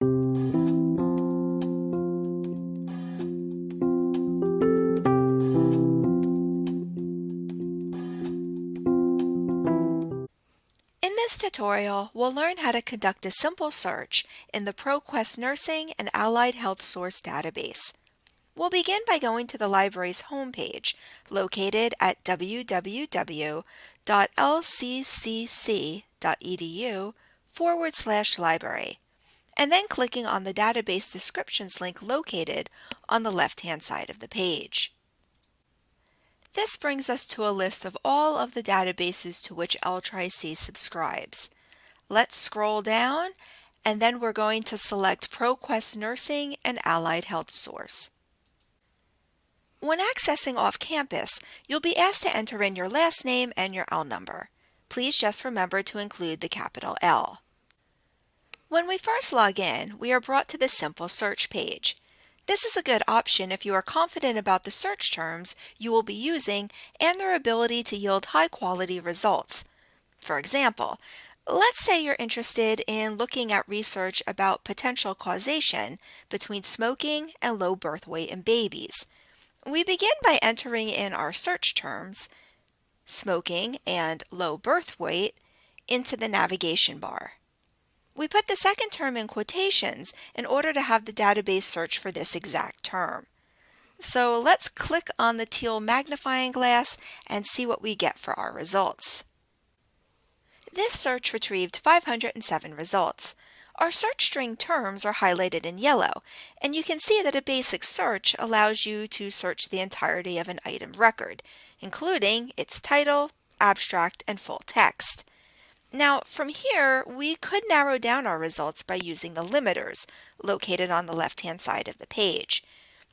In this tutorial, we'll learn how to conduct a simple search in the ProQuest Nursing and Allied Health Source database. We'll begin by going to the library's homepage, located at www.lccc.edu/library, and then clicking on the Database Descriptions link located on the left-hand side of the page. This brings us to a list of all of the databases to which LTRI-C subscribes. Let's scroll down, and then we're going to select ProQuest Nursing and Allied Health Source. When accessing off-campus, you'll be asked to enter in your last name and your L number. Please just remember to include the capital L. When we first log in, we are brought to the simple search page. This is a good option if you are confident about the search terms you will be using and their ability to yield high-quality results. For example, let's say you're interested in looking at research about potential causation between smoking and low birth weight in babies. We begin by entering in our search terms, smoking and low birth weight, into the navigation bar. We put the second term in quotations in order to have the database search for this exact term. So let's click on the teal magnifying glass and see what we get for our results. This search retrieved 507 results. Our search string terms are highlighted in yellow, and you can see that a basic search allows you to search the entirety of an item record, including its title, abstract, and full text. Now, from here, we could narrow down our results by using the limiters, located on the left-hand side of the page.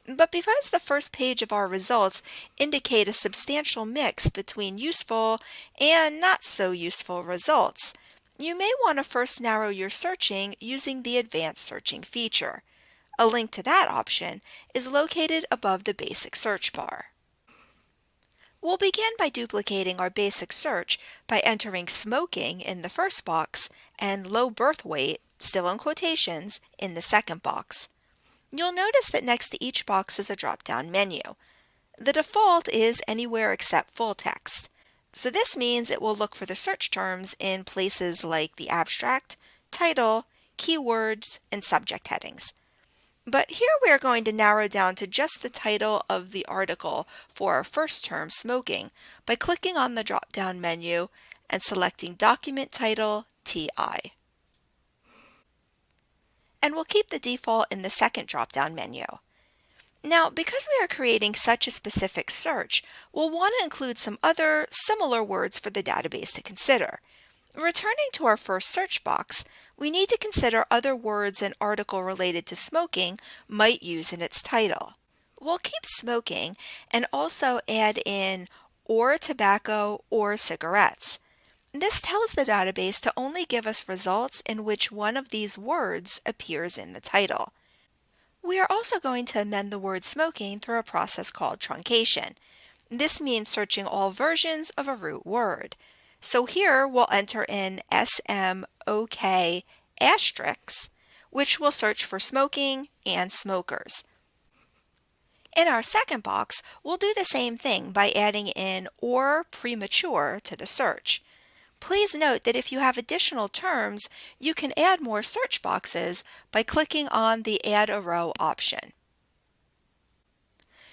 But because the first page of our results indicate a substantial mix between useful and not so useful results, you may want to first narrow your searching using the advanced searching feature. A link to that option is located above the basic search bar. We'll begin by duplicating our basic search by entering smoking in the first box and low birth weight, still in quotations, in the second box. You'll notice that next to each box is a drop-down menu. The default is anywhere except full text. So this means it will look for the search terms in places like the abstract, title, keywords, and subject headings. But here we are going to narrow down to just the title of the article for our first term, smoking, by clicking on the drop-down menu and selecting Document Title TI. And we'll keep the default in the second drop-down menu. Now, because we are creating such a specific search, we'll want to include some other similar words for the database to consider. Returning to our first search box, we need to consider other words an article related to smoking might use in its title. We'll keep smoking and also add in or tobacco or cigarettes. This tells the database to only give us results in which one of these words appears in the title. We are also going to amend the word smoking through a process called truncation. This means searching all versions of a root word. So here we'll enter in SMOK asterisks, which will search for smoking and smokers. In our second box, we'll do the same thing by adding in or premature to the search. Please note that if you have additional terms, you can add more search boxes by clicking on the Add a Row option.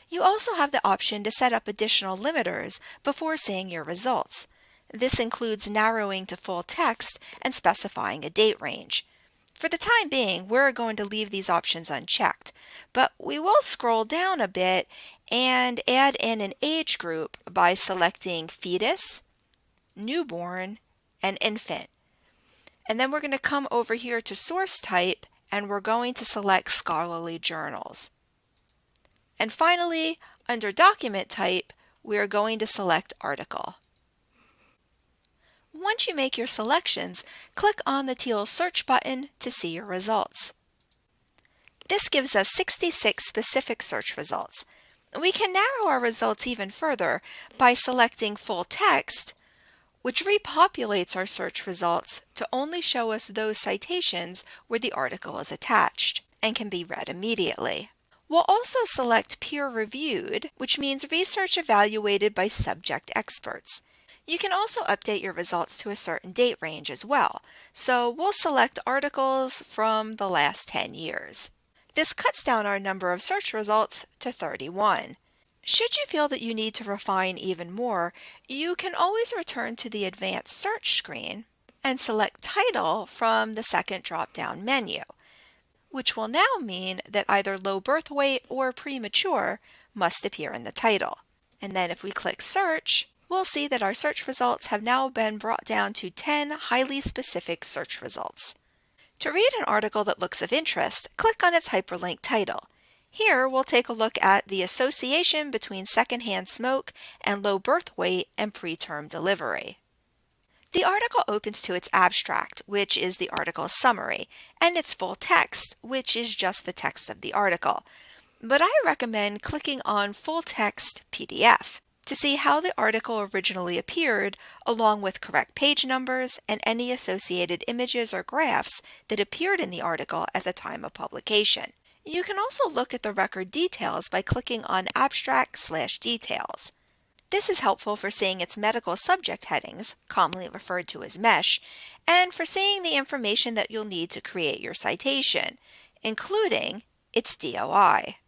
You also have the option to set up additional limiters before seeing your results. This includes narrowing to full text and specifying a date range. For the time being, we're going to leave these options unchecked, but we will scroll down a bit and add in an age group by selecting fetus, newborn, and infant. And then we're going to come over here to source type, and we're going to select scholarly journals. And finally, under document type, we are going to select article. Once you make your selections, click on the teal search button to see your results. This gives us 66 specific search results. We can narrow our results even further by selecting full text, which repopulates our search results to only show us those citations where the article is attached and can be read immediately. We'll also select peer-reviewed, which means research evaluated by subject experts. You can also update your results to a certain date range as well, so we'll select articles from the last 10 years. This cuts down our number of search results to 31. Should you feel that you need to refine even more, you can always return to the Advanced Search screen and select Title from the second drop-down menu, which will now mean that either low birth weight or premature must appear in the title. And then if we click Search, we'll see that our search results have now been brought down to 10 highly specific search results. To read an article that looks of interest, click on its hyperlink title. Here we'll take a look at the association between secondhand smoke and low birth weight and preterm delivery. The article opens to its abstract, which is the article's summary, and its full text, which is just the text of the article. But I recommend clicking on Full Text PDF to see how the article originally appeared, along with correct page numbers and any associated images or graphs that appeared in the article at the time of publication. You can also look at the record details by clicking on Abstract/Details. This is helpful for seeing its medical subject headings, commonly referred to as MESH, and for seeing the information that you'll need to create your citation, including its DOI.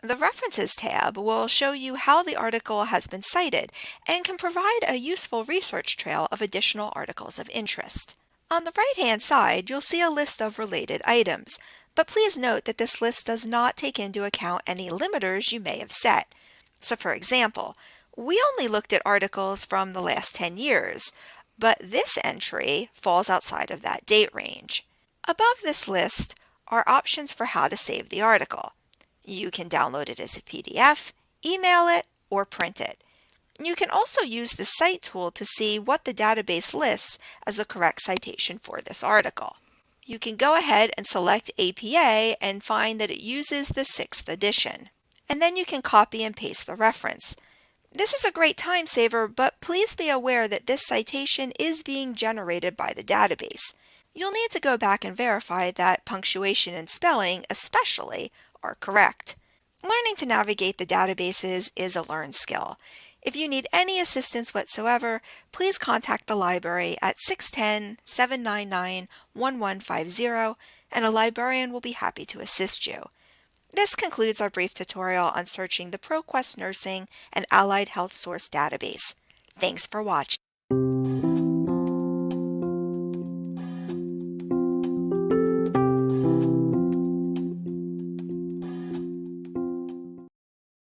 The References tab will show you how the article has been cited and can provide a useful research trail of additional articles of interest. On the right-hand side, you'll see a list of related items, but please note that this list does not take into account any limiters you may have set. So for example, we only looked at articles from the last 10 years, but this entry falls outside of that date range. Above this list are options for how to save the article. You can download it as a PDF, email it, or print it. You can also use the Cite tool to see what the database lists as the correct citation for this article. You can go ahead and select APA and find that it uses the 6th edition. And then you can copy and paste the reference. This is a great time saver, but please be aware that this citation is being generated by the database. You'll need to go back and verify that punctuation and spelling, especially, are correct. Learning to navigate the databases is a learned skill. If you need any assistance whatsoever, please contact the library at 610-799-1150 and a librarian will be happy to assist you. This concludes our brief tutorial on searching the ProQuest Nursing and Allied Health Source database. Thanks for watching.